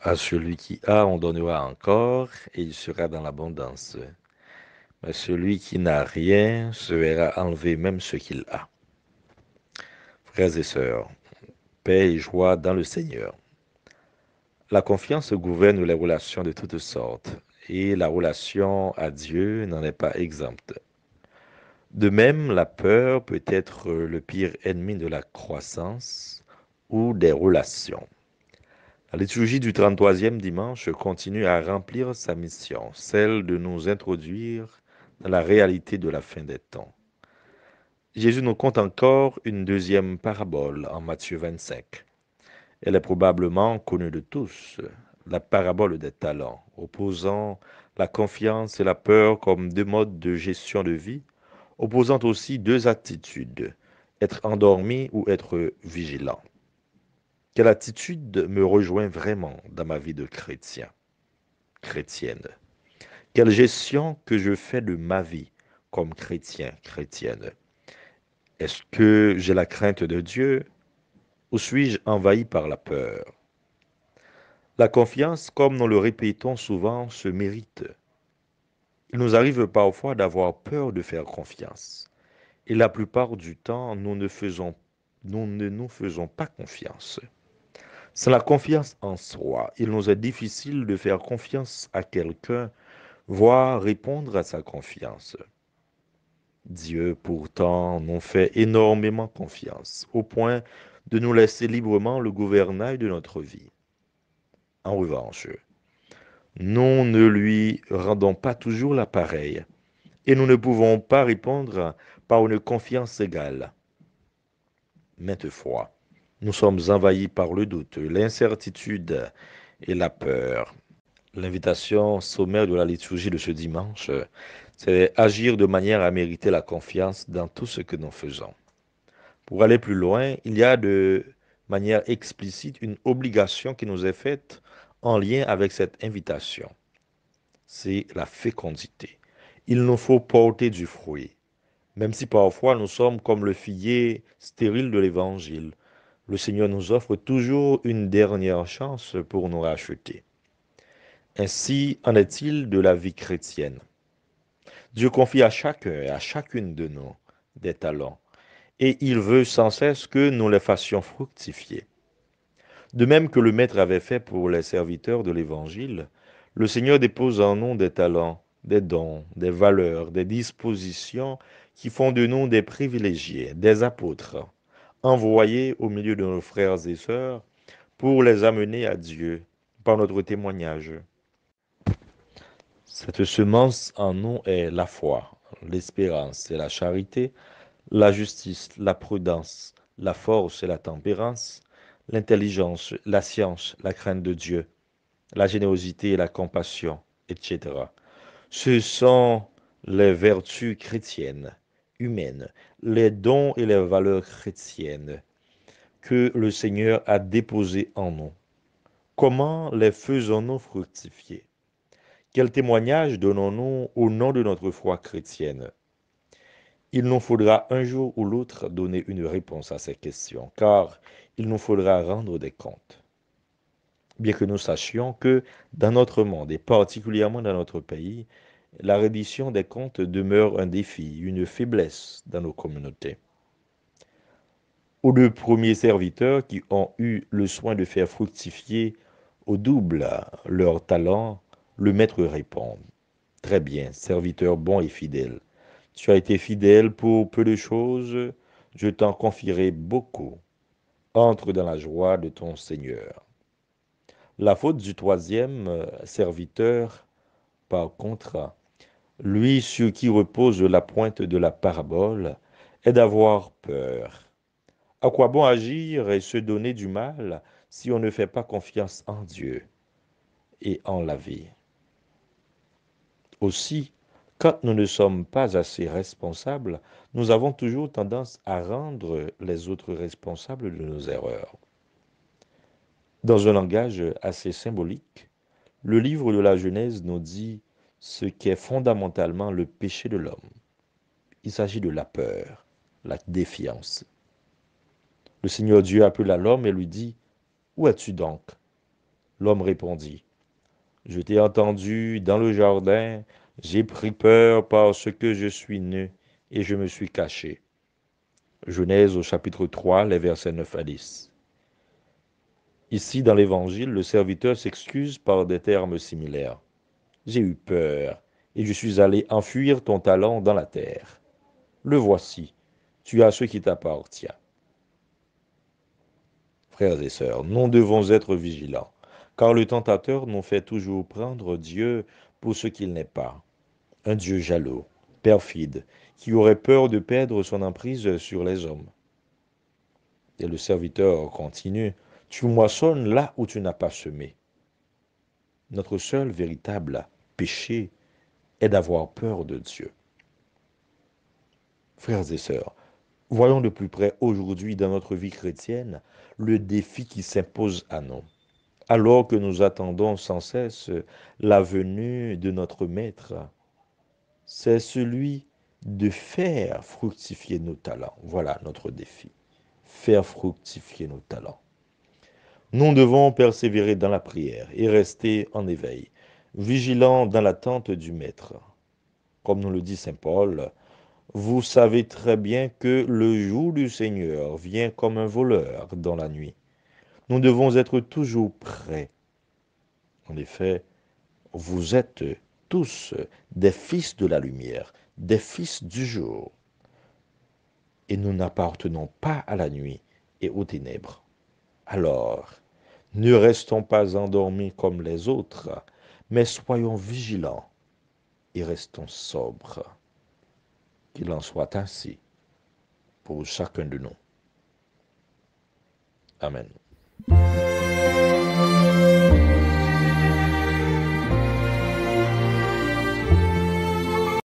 À celui qui a, on donnera encore, et il sera dans l'abondance. Mais celui qui n'a rien se verra enlever même ce qu'il a. Frères et sœurs, paix et joie dans le Seigneur. La confiance gouverne les relations de toutes sortes, et la relation à Dieu n'en est pas exempte. De même, la peur peut être le pire ennemi de la croissance ou des relations. La liturgie du 33e dimanche continue à remplir sa mission, celle de nous introduire dans la réalité de la fin des temps. Jésus nous conte encore une deuxième parabole en Matthieu 25. Elle est probablement connue de tous, la parabole des talents, opposant la confiance et la peur comme deux modes de gestion de vie, opposant aussi deux attitudes, être endormi ou être vigilant. Quelle attitude me rejoint vraiment dans ma vie de chrétien, chrétienne? Quelle gestion que je fais de ma vie comme chrétien, chrétienne? Est-ce que j'ai la crainte de Dieu ou suis-je envahi par la peur? La confiance, comme nous le répétons souvent, se mérite. Il nous arrive parfois d'avoir peur de faire confiance. Et la plupart du temps, nous ne nous faisons pas confiance. Sans la confiance en soi, il nous est difficile de faire confiance à quelqu'un, voire répondre à sa confiance. Dieu, pourtant, nous fait énormément confiance, au point de nous laisser librement le gouvernail de notre vie. En revanche, nous ne lui rendons pas toujours l'appareil, et nous ne pouvons pas répondre par une confiance égale. Maintes fois, nous sommes envahis par le doute, l'incertitude et la peur. L'invitation sommaire de la liturgie de ce dimanche, c'est agir de manière à mériter la confiance dans tout ce que nous faisons. Pour aller plus loin, il y a de manière explicite une obligation qui nous est faite en lien avec cette invitation. C'est la fécondité. Il nous faut porter du fruit, même si parfois nous sommes comme le figuier stérile de l'Évangile. Le Seigneur nous offre toujours une dernière chance pour nous racheter. Ainsi en est-il de la vie chrétienne. Dieu confie à chacun et à chacune de nous des talents, et il veut sans cesse que nous les fassions fructifier. De même que le Maître avait fait pour les serviteurs de l'Évangile, le Seigneur dépose en nous des talents, des dons, des valeurs, des dispositions qui font de nous des privilégiés, des apôtres, envoyés au milieu de nos frères et sœurs pour les amener à Dieu par notre témoignage. Cette semence en nous est la foi, l'espérance et la charité, la justice, la prudence, la force et la tempérance, l'intelligence, la science, la crainte de Dieu, la générosité et la compassion, etc. Ce sont les vertus chrétiennes, humaines, les dons et les valeurs chrétiennes que le Seigneur a déposées en nous. Comment les faisons-nous fructifier? Quel témoignage donnons-nous au nom de notre foi chrétienne? Il nous faudra un jour ou l'autre donner une réponse à ces questions, car il nous faudra rendre des comptes. Bien que nous sachions que dans notre monde, et particulièrement dans notre pays, la reddition des comptes demeure un défi, une faiblesse dans nos communautés. Aux deux premiers serviteurs qui ont eu le soin de faire fructifier au double leur talent, le maître répond: Très bien, serviteur bon et fidèle. Tu as été fidèle pour peu de choses, je t'en confierai beaucoup. Entre dans la joie de ton Seigneur. La faute du troisième serviteur, par contre, lui sur qui repose la pointe de la parabole, est d'avoir peur. À quoi bon agir et se donner du mal si on ne fait pas confiance en Dieu et en la vie? Aussi, quand nous ne sommes pas assez responsables, nous avons toujours tendance à rendre les autres responsables de nos erreurs. Dans un langage assez symbolique, le livre de la Genèse nous dit ce qu'est fondamentalement le péché de l'homme. Il s'agit de la peur, la défiance. Le Seigneur Dieu appela l'homme et lui dit: Où es-tu donc? L'homme répondit, je t'ai entendu dans le jardin, j'ai pris peur parce que je suis nu et je me suis caché. Genèse au chapitre 3, les versets 9 à 10. Ici, dans l'Évangile, le serviteur s'excuse par des termes similaires. J'ai eu peur et je suis allé enfuir ton talent dans la terre. Le voici, tu as ce qui t'appartient. Frères et sœurs, nous devons être vigilants, car le tentateur nous fait toujours prendre Dieu pour ce qu'il n'est pas. Un Dieu jaloux, perfide, qui aurait peur de perdre son emprise sur les hommes. Et le serviteur continue, tu moissonnes là où tu n'as pas semé. Notre seul véritable péché est d'avoir peur de Dieu. Frères et sœurs, voyons de plus près aujourd'hui dans notre vie chrétienne le défi qui s'impose à nous. Alors que nous attendons sans cesse la venue de notre Maître, c'est celui de faire fructifier nos talents. Voilà notre défi. Faire fructifier nos talents. Nous devons persévérer dans la prière et rester en éveil, vigilants dans l'attente du Maître. Comme nous le dit Saint Paul, vous savez très bien que le jour du Seigneur vient comme un voleur dans la nuit. Nous devons être toujours prêts. En effet, vous êtes tous des fils de la lumière, des fils du jour. Et nous n'appartenons pas à la nuit et aux ténèbres. Alors, ne restons pas endormis comme les autres, mais soyons vigilants et restons sobres. Qu'il en soit ainsi pour chacun de nous. Amen.